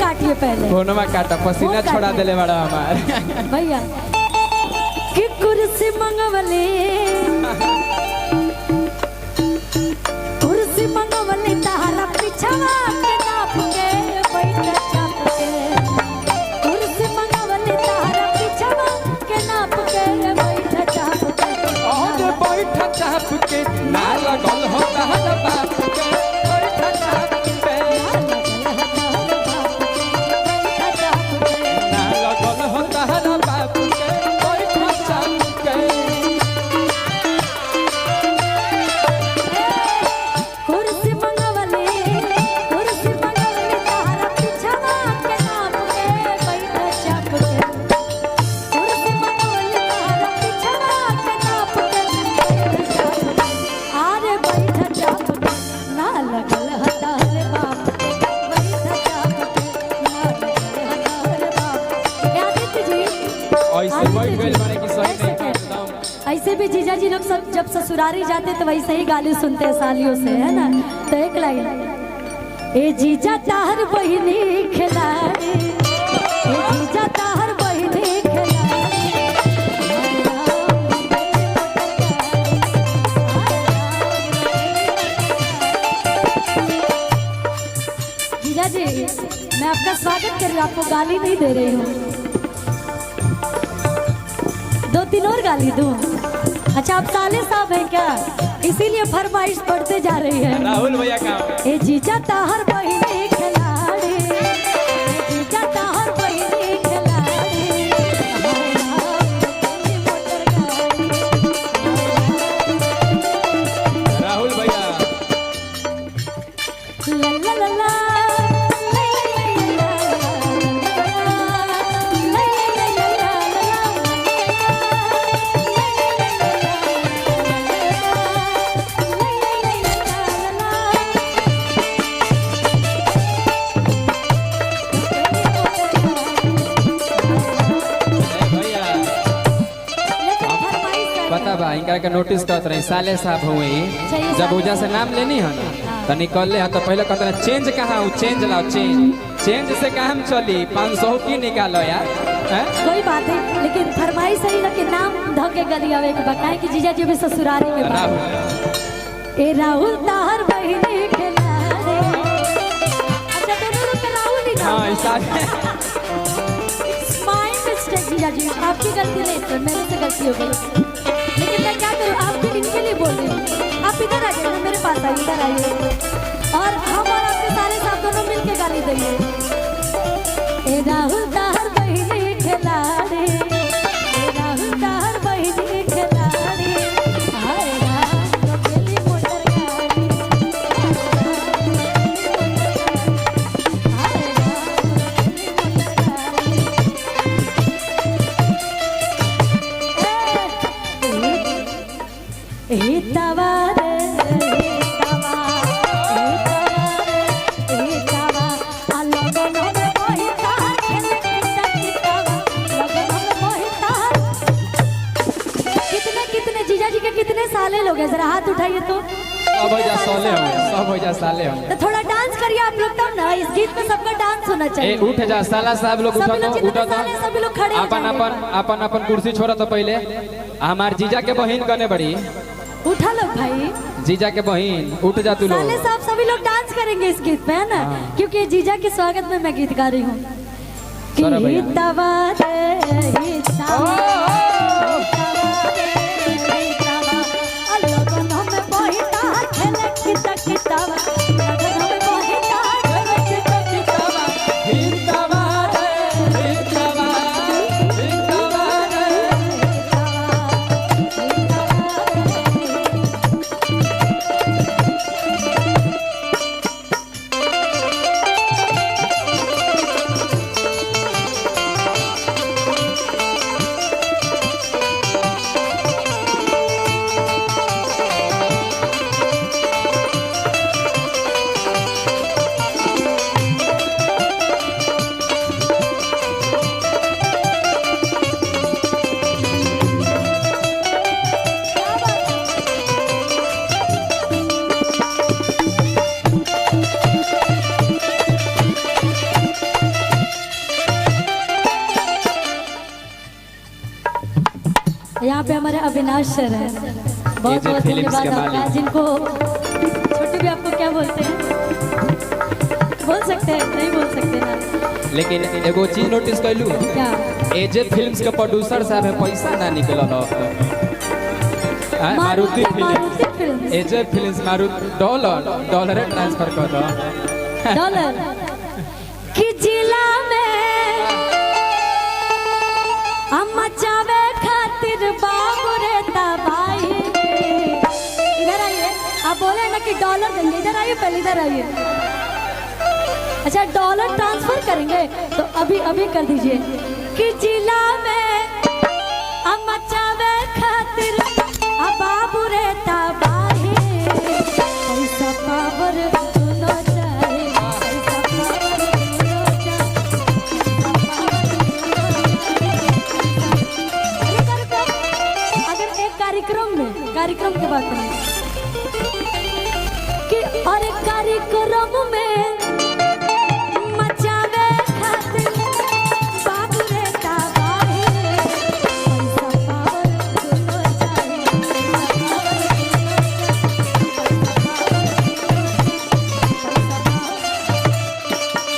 काटिए पहले, फोनमा काटा, पसीना छोड़ा देले बड़ा हमार भैया कि कुर्सी मंगवले, कुर्सी मंगवले तारा पिछवा के नाप के बैठ चाप के, कुर्सी मंगवले तारा पिछवा के नाप के बैठ चाप के, और बैठ चाप के ना लगल हो तारा बाप के, बैठ चाप के ना लगल हो तारा बाप के, बैठ चाप के। कुर्सी मंगवले, कुर्सी मंगवले तारा पिछवा के नाप के बैठ चाप के, कुर्सी मंगवले तारा पिछवा के नाप के बैठ चाप के, आरे बैठ चाप के ना लगल हतार बाप के, बैठ चाप के ना लगल हतार बाप के। आदित्य जी ऐसे बैठ गइल माने कि सही नहीं ऐसे एकदम। ऐसे भी जीजा जी लोग सब जब ससुरारी जाते तो वैसे ही गाली सुनते हैं सालियों से, है ना। तो एक लाइन, ए जीजा ताहर बहिनी खिलाड़ी, ए जीजा ताहर बहिनी खिलाड़ी, जीजा जी मैं आपका स्वागत कर रही हूँ, आपको गाली नहीं दे रही हूँ। 2-3 और गाली दूं? अच्छा आप साले साहब हैं क्या, इसीलिए फरमाइश पढ़ते जा रही है। राहुल भैया का ए जीजा ताहर बहिनी खिलाड़ी, ए जीजा ताहर बहिनी खिलाड़ी, मोटर गाड़ी, राहुल भैया ला ला ला ला, भैया पता बा इनका के नोटिस करत रही साले साहब हुए चाहिए जब साले उजा से नाम लेनी है ना तो निकल ले तो पहले कहते हैं चेंज कहाँ हो, चेंज लाओ चेंज, चेंज से काम चली 500 की निकालो यार हैं? कोई बात नहीं, लेकिन फरमाइश सही ना कि नाम धके गली आवे के बकाए कि जीजा जी भी ससुरारी में बात। राहुल ए राहुल ताहर बहिनी खिलाड़ी, अच्छा दोनों लोग का राहुल ही हाँ नाम है। साले माय मिस्टेक जीजा जी, आपकी गलती नहीं सर, मेरे से गलती हो गई, लेकिन मैं क्या करूँ, आपके इनके लिए बोल रही हूँ। आप इधर आ जाइए, मेरे पास आइए, इधर आइए, और हम और आपके सारे साथ दोनों मिलके गाली देंगे। ए राहुल ताहर बहिनी खिलाड़ी, ए राहुल ताहर बहिनी खिलाड़ी, हाय राम कपेली मोटर गाड़ी, हाय राम ए तवा रे तवा, ए तवा आ लगन में बहिता खेले तवा, लगन में बहिता। कितने कितने जीजा जी के कितने साले लोग हैं, जरा हाथ उठाइए तो। सब हो जा साले होंगे, सब हो जा साले होंगे। तो थोड़ा डांस करिए आप लोग, तब ना इस गीत में सबका डांस होना ए चाहिए। उठ जा साला साहब लोग सभी उठो लोग तो जितने उठो तो साले हैं, सभी लोग खड़े हो अपन जाइए। अपन अपन अपन कुर्सी छोड़ो तो पहले हमार जीजा के बहन कने बड़ी, उठा लो भाई, जीजा के बहन उठ जा तू लोग। साले साहब सभी लोग डांस करेंगे इस गीत पे, है ना। क्योंकि जीजा के स्वागत में मैं गीत गा रही हूँ। सौरभ भैया। हितवा रे हितवा, हितवा, लगन में बहिता खेले किता कितावा, लगन में बहिता खेले किता कितावा, हिंदवा रे हिंदवा हिंदवा रे यहाँ पे हमारे अविनाश सर हैं, बहुत बहुत फिल्म्स धन्यवाद के आपका, मालिक। जिनको छोटे भी आपको क्या बोलते हैं, बोल सकते हैं नहीं बोल सकते ना, लेकिन एगो चीज नोटिस कैलू क्या एजे फिल्म्स के प्रोड्यूसर साहब है पैसा ना निकलल मारुति मारुति फिल्म फिल्म एजे फिल्म्स मारुति डॉलर ट्रांसफर कर दो डॉलर कि जिला में हम मचावे खातिर बाबू रे तबाही। इधर आइए, आप बोले ना कि डॉलर देंगे, इधर आइए पहले, इधर आइए। अच्छा डॉलर ट्रांसफर करेंगे तो अभी अभी कर दीजिए कि जिला में हम मचावे खातिर बाबू रे तबाही। पैसा पावर दोनों चाहिए, पैसा पावर दोनों चाहिए। अगर एक कार्यक्रम की बात करें कि और एक कार्यक्रम में मचावे खातिर बाबू रे तबाही। पैसा पावर दोनों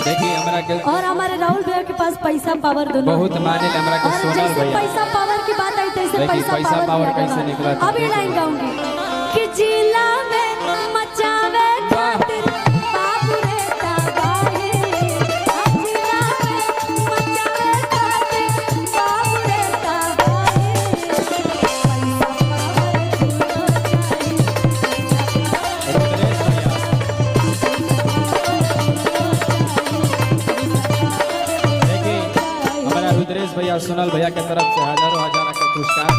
देखिए हमरा के और हमारे राहुल भैया के पास पैसा पावर दोनों बहुत माने हमरा के और सोनल जैसे भैया पैसा पावर की बात आई तैसे देखिए, पैसा पैसा पावर भी कैसे आएगा। निकला था, अभी लाइन गाऊंगी कि जिला में मचावे खातिर बाबू रे तबाही। जिला में मचावे खातिर बाबू रे तबाही। पैसा पावर देखिए हमारा रुद्रेश भैया और सोनल भैया के तरफ से हजारों हजार के पुरस्कार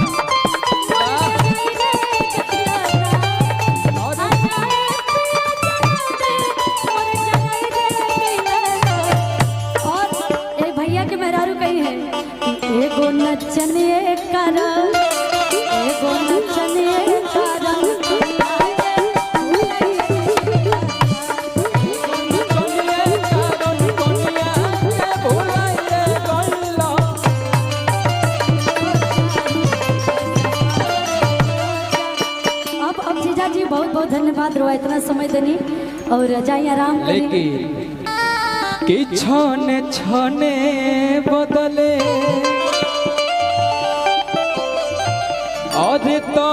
और एक भैया के मेहरारू कही है कि एगो नचनिए कारण एगो नचनिए कारण अब जीजा जी बहुत बहुत धन्यवाद रहा इतना समय देनी और जाइए आराम करिए। लेकिन कि छने छने बदले अधे तो